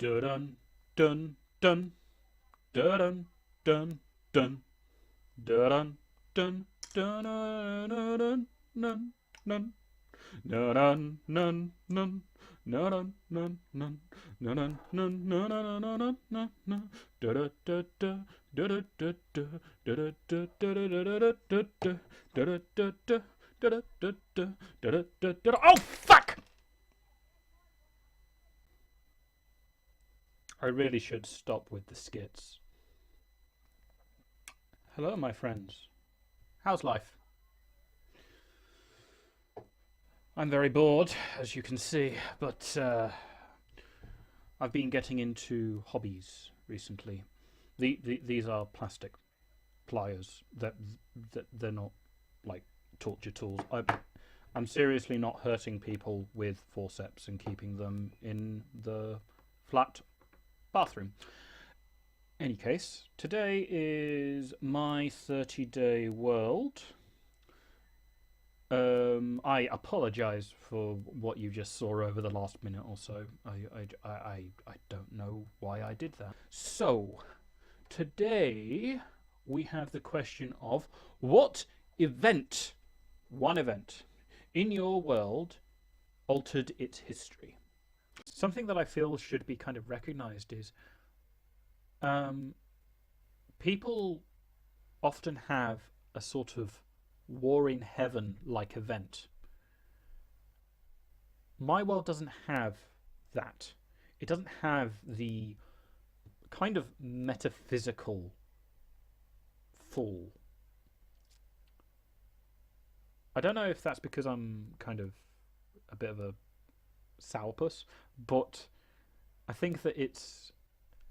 Dun dun dun dun dun dun dun dun dun dun dun dun. No nun nun nun no nun nun nun no nun nun no no no no no no da da da da da da da da da da da da da da da. Oh fuck! I really should stop with the skits. Hello, my friends. How's life? I'm very bored, as you can see, but I've been getting into hobbies recently. These are plastic pliers. That they're not like torture tools. I'm seriously not hurting people with forceps and keeping them in the flat bathroom. Any case, today is my 30-day world. I apologise for what you just saw over the last minute or so. I don't know why I did that. So, today we have the question of what event, one event, in your world altered its history? Something that I feel should be kind of recognised is people often have a sort of war in heaven like event. My world doesn't have that. It doesn't have the kind of metaphysical fall. I don't know if that's because I'm kind of a bit of a sourpuss, but I think that it's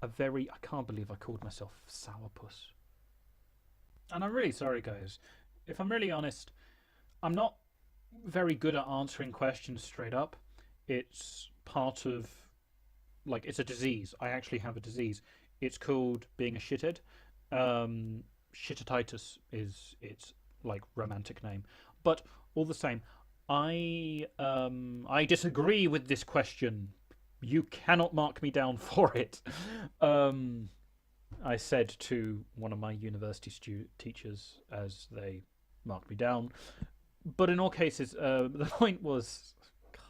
a very... I can't believe I called myself sourpuss. And I'm really sorry, guys. If I'm really honest, I'm not very good at answering questions straight up. It's part of, like, it's a disease. I actually have a disease. It's called being a shithead. Shittatitis is its, like, romantic name. But all the same, I disagree with this question. You cannot mark me down for it. I said to one of my university teachers as they marked me down. But in all cases, the point was... God.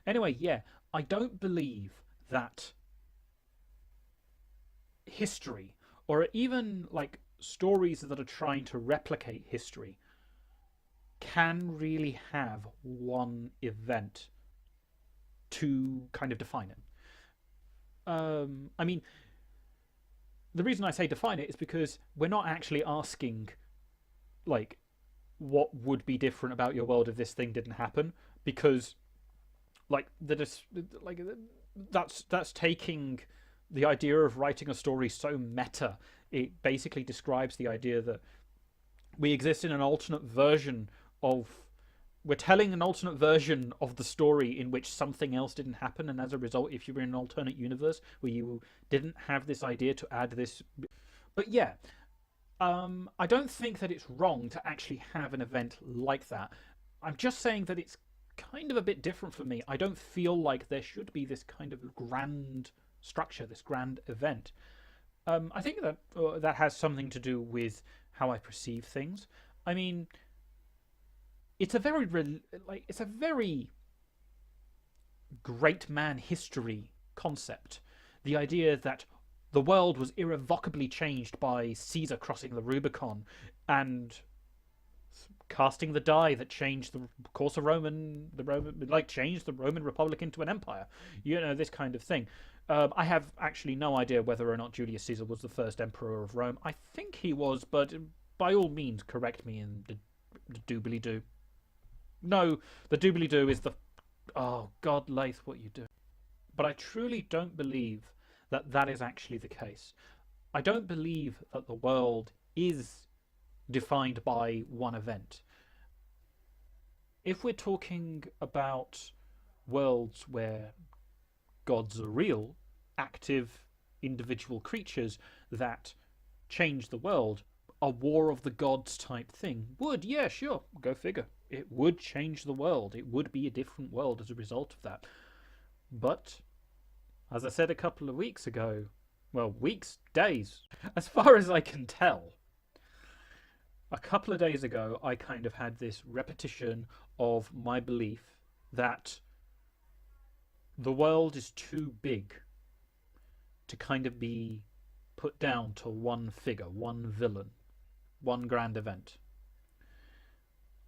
Anyway, yeah, I don't believe that history, or even like stories that are trying to replicate history, can really have one event to kind of define it. I mean, the reason I say define it is because we're not actually asking, like, what would be different about your world if this thing didn't happen, because, like, that's taking the idea of writing a story so meta. It basically describes the idea that we exist in an alternate version of... We're telling an alternate version of the story in which something else didn't happen, and as a result, if you were in an alternate universe where you didn't have this idea to add this... But yeah, I don't think that it's wrong to actually have an event like that. I'm just saying that it's kind of a bit different for me. I don't feel like there should be this kind of grand structure, this grand event. I think that that has something to do with how I perceive things. I mean, it's a very great man history concept. The idea that the world was irrevocably changed by Caesar crossing the Rubicon and casting the die that changed the course of changed the Roman Republic into an empire. You know, this kind of thing. I have actually no idea whether or not Julius Caesar was the first emperor of Rome. I think he was, but by all means, correct me in the doobly-doo. No, the doobly-doo is the... Oh, God, Laith, what you do. But I truly don't believe that that is actually the case. I don't believe that the world is defined by one event. If we're talking about worlds where gods are real, active, individual creatures that change the world, a war of the gods type thing would, yeah, sure, go figure. It would change the world. It would be a different world as a result of that. But As I said a couple of weeks ago, well, weeks, days, as far as I can tell, a couple of days ago, I kind of had this repetition of my belief that the world is too big to kind of be put down to one figure, one villain, one grand event.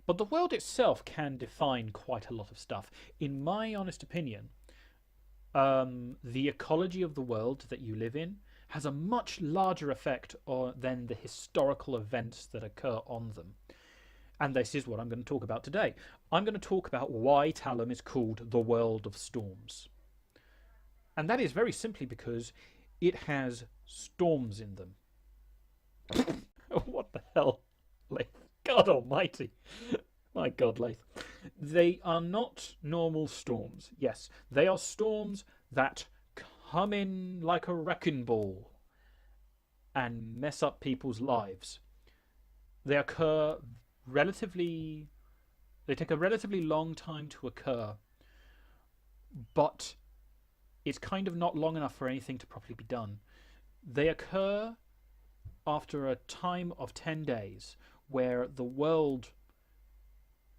But the world itself can define quite a lot of stuff. In my honest opinion, the ecology of the world that you live in has a much larger effect than the historical events that occur on them. And this is what I'm going to talk about today. I'm going to talk about why Talem is called the world of storms. And that is very simply because it has storms in them. What the hell, Lath? God almighty. My God, Lath. They are not normal storms. Yes, they are storms that come in like a wrecking ball and mess up people's lives. They occur relatively. They take a relatively long time to occur, but it's kind of not long enough for anything to properly be done. They occur after a time of 10 days where the world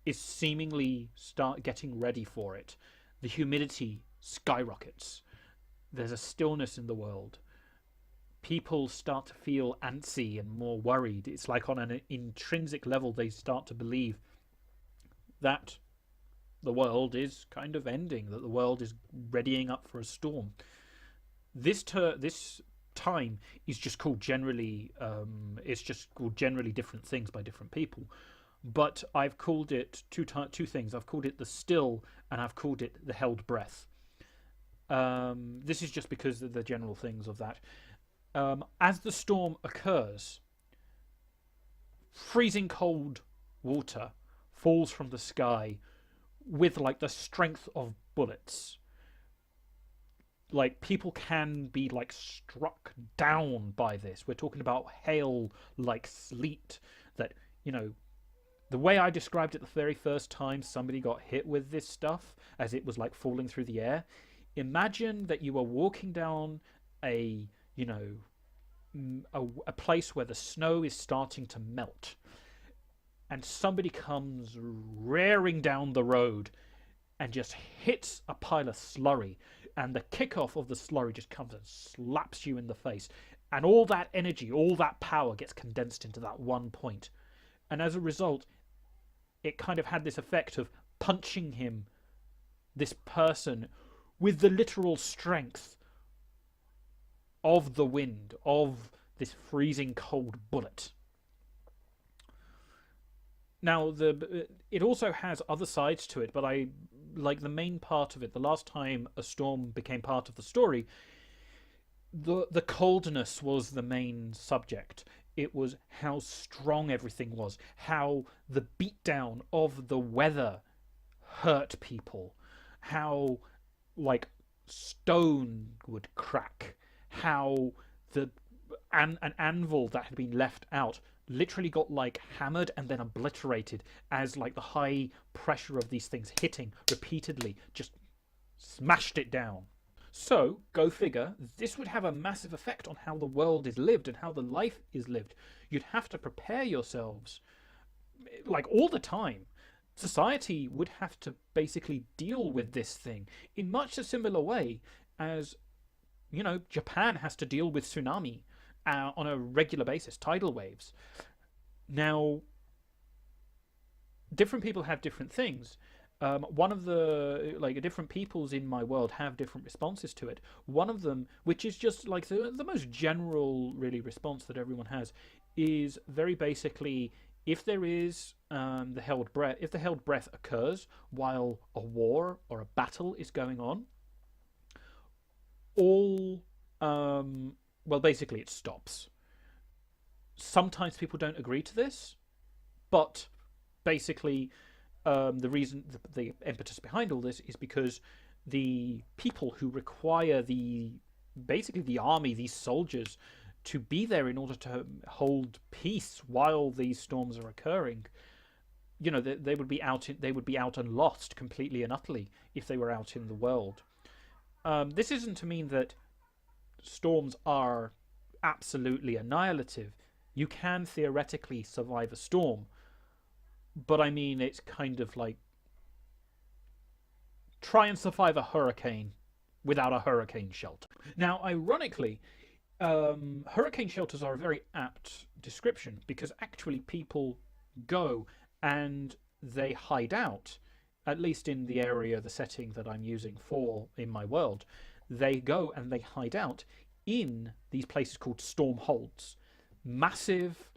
is seemingly start getting ready for it. The humidity skyrockets. There's a stillness in the world. People start to feel antsy and more worried. It's like on an intrinsic level they start to believe that the world is kind of ending, that the world is readying up for a storm. This time is just called generally it's just called generally different things by different people, but I've called it two things. I've called it the still and I've called it the held breath. This is just because of the general things of that. As the storm occurs, freezing cold water falls from the sky with like the strength of bullets. Like people can be like struck down by this. We're talking about hail like sleet that, the way I described it the very first time somebody got hit with this stuff as it was like falling through the air. Imagine that you were walking down a place where the snow is starting to melt and somebody comes rearing down the road and just hits a pile of slurry, and the kickoff of the slurry just comes and slaps you in the face, and all that energy, all that power gets condensed into that one point. And as a result, it kind of had this effect of punching this person, with the literal strength of the wind, of this freezing cold bullet. Now, it also has other sides to it, but I like the main part of it. The last time a storm became part of the story, the coldness was the main subject. It was how strong everything was, how the beatdown of the weather hurt people, how like stone would crack, how an anvil that had been left out literally got like hammered and then obliterated as like the high pressure of these things hitting repeatedly just smashed it down. So, go figure, this would have a massive effect on how the world is lived and how the life is lived. You'd have to prepare yourselves like all the time. Society would have to basically deal with this thing in much a similar way as, Japan has to deal with tsunami on a regular basis, tidal waves. Now, different people have different things. One of the different peoples in my world have different responses to it. One of them, which is just like the most general really response that everyone has, is very basically, if there is the held breath, if the held breath occurs while a war or a battle is going on, basically it stops. Sometimes people don't agree to this, but basically the reason, the impetus behind all this is because the people who require the army, these soldiers, to be there in order to hold peace while these storms are occurring, they would be out and lost completely and utterly if they were out in the world. This isn't to mean that storms are absolutely annihilative. You can theoretically survive a storm, but I mean, it's kind of like try and survive a hurricane without a hurricane shelter. Now, ironically, hurricane shelters are a very apt description because actually people go and they hide out, at least in the area, the setting that I'm using for in my world. They go and they hide out in these places called storm holds, massive,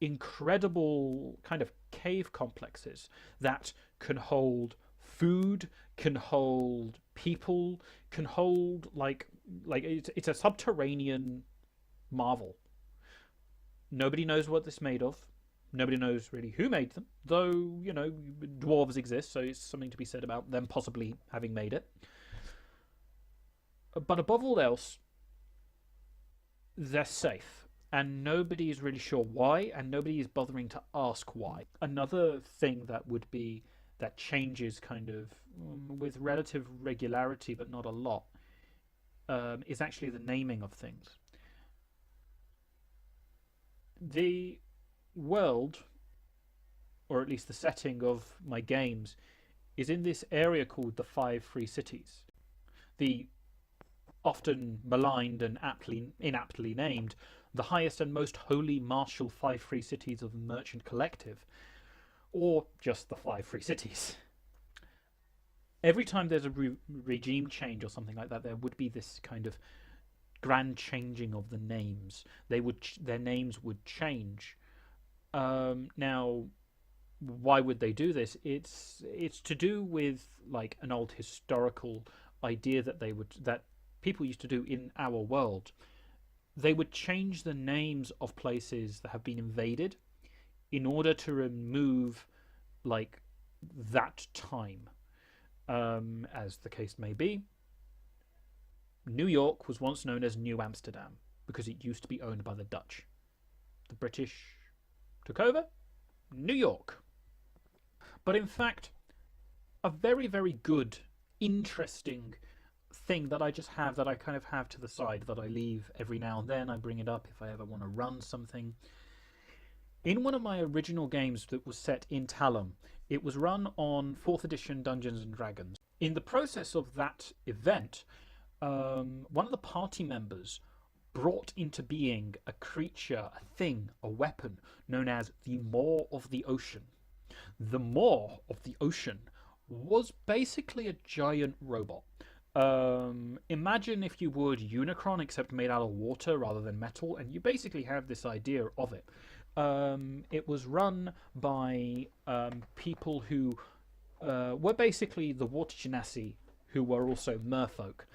incredible kind of cave complexes that can hold food, can hold people, can hold like it's a subterranean marvel. Nobody knows what this is made of. Nobody knows really who made them, though, dwarves exist, so it's something to be said about them possibly having made it. But above all else, they're safe. And nobody is really sure why, and nobody is bothering to ask why. Another thing that changes kind of with relative regularity, but not a lot, is actually the naming of things. The world, or at least the setting of my games, is in this area called the Five Free Cities. The often maligned and inaptly named the highest and most holy martial Five Free Cities of the Merchant Collective, or just the Five Free Cities. Every time there's a regime change or something like that, there would be this kind of grand changing of the names. Their names would change. Now, why would they do this? It's to do with like an old historical idea that people used to do in our world. They would change the names of places that have been invaded in order to remove like that time. As the case may be, New York was once known as New Amsterdam because it used to be owned by the Dutch. The British took over New York. But in fact, a very, very good, interesting thing that I just have, that I kind of have to the side, that I leave every now and then. I bring it up if I ever want to run something. In one of my original games that was set in Talem, it was run on 4th edition Dungeons and Dragons. In the process of that event, one of the party members brought into being a creature, a thing, a weapon known as the Maw of the Ocean. The Maw of the Ocean was basically a giant robot. Imagine, if you would, Unicron, except made out of water rather than metal, and you basically have this idea of it. It was run by people who were basically the water genasi, who were also merfolk,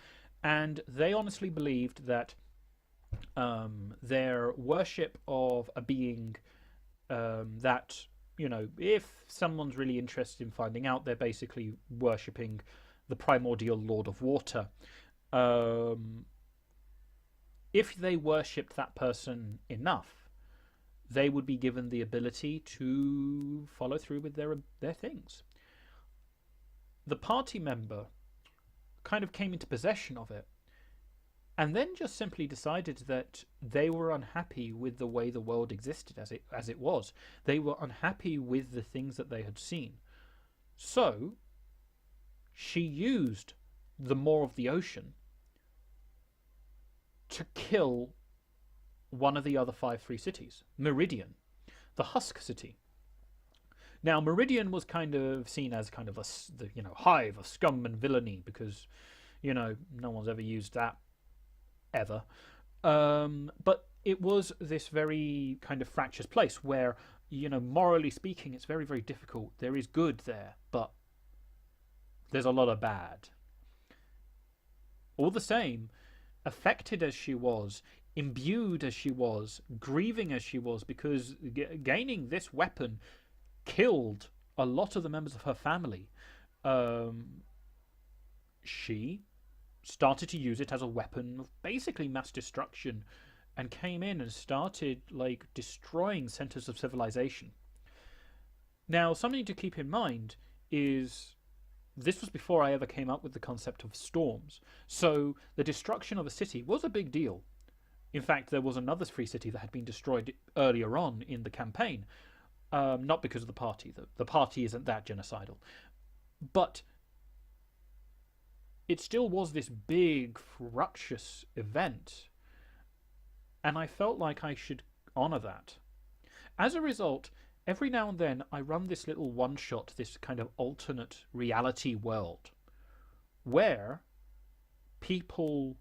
and they honestly believed that their worship of a being that, if someone's really interested in finding out, they're basically worshipping the primordial Lord of Water. If they worshipped that person enough, they would be given the ability to follow through with their things. The party member kind of came into possession of it, and then just simply decided that they were unhappy with the way the world existed as it was. They were unhappy with the things that they had seen. So she used the Maw of the Ocean to kill one of the other 5 free cities, Meridian, the Husk city. Now, Meridian was kind of seen as kind of the hive of scum and villainy because, no one's ever used that ever. But it was this very kind of fractious place where, morally speaking, it's very, very difficult. There is good there, but there's a lot of bad. All the same, affected as she was, imbued as she was, grieving as she was, because gaining this weapon killed a lot of the members of her family, she started to use it as a weapon of basically mass destruction, and came in and started destroying centers of civilization. Now, something to keep in mind is this was before I ever came up with the concept of storms. So the destruction of a city was a big deal. In fact, there was another free city that had been destroyed earlier on in the campaign, not because of the party. The party isn't that genocidal, but it still was this big, ferocious event, and I felt like I should honour that. As a result, every now and then I run this little one shot, this kind of alternate reality world, where people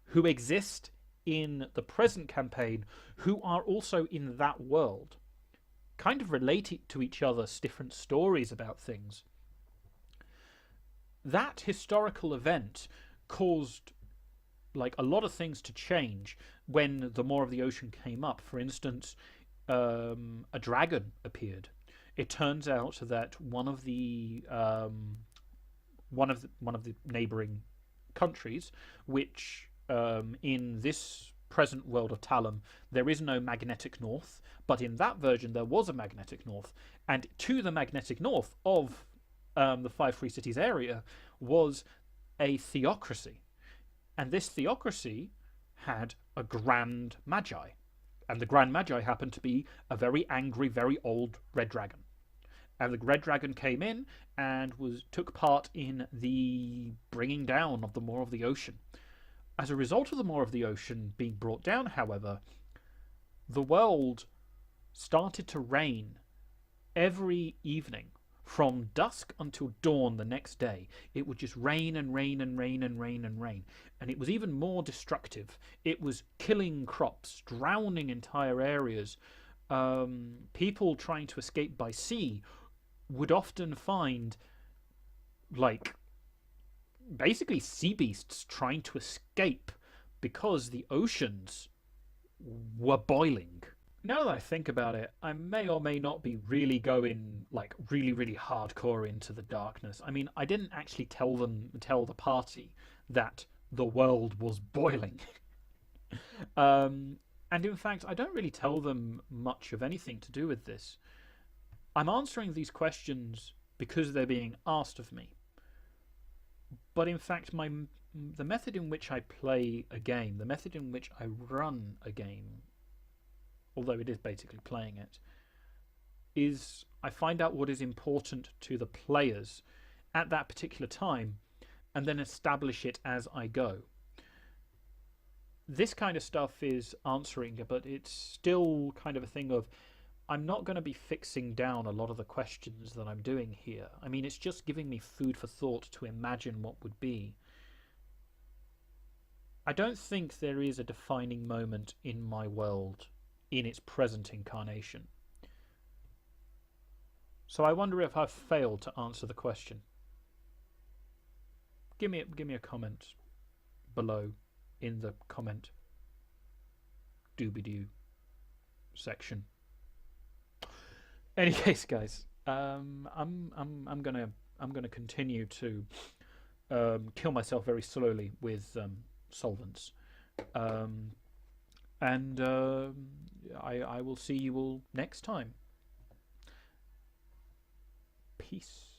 who exist in the present campaign, who are also in that world, kind of relate to each other, different stories about things. That historical event caused like a lot of things to change when the Maw of the Ocean came up. For instance, a dragon appeared. It turns out that one of the neighboring countries, which in this present world of Talem there is no magnetic north, but in that version there was a magnetic north, and to the magnetic north of the Five Free Cities area was a theocracy, and this theocracy had a Grand Magi, and the Grand Magi happened to be a very angry, very old red dragon. And the red dragon came in and took part in the bringing down of the Maw of the Ocean. As a result of the Maw of the Ocean being brought down, however, the world started to rain every evening from dusk until dawn the next day. It would just rain and rain and rain and rain and rain. And it was even more destructive. It was killing crops, drowning entire areas. People trying to escape by sea would often find, like, basically sea beasts trying to escape because the oceans were boiling. Now that I think about it, I may or may not be really going like really, really hardcore into the darkness. I mean, I didn't actually tell the party that the world was boiling. And in fact, I don't really tell them much of anything to do with this. I'm answering these questions because they're being asked of me. But in fact, the method in which I play a game, the method in which I run a game, although it is basically playing it, is I find out what is important to the players at that particular time and then establish it as I go. This kind of stuff is answering, but it's still kind of a thing of I'm not going to be fixing down a lot of the questions that I'm doing here. I mean, it's just giving me food for thought to imagine what would be. I don't think there is a defining moment in my world in its present incarnation. So I wonder if I've failed to answer the question. Give me a comment below in the comment doobie-doo section. Any case, guys, I'm gonna continue to kill myself very slowly with solvents, and I will see you all next time. Peace.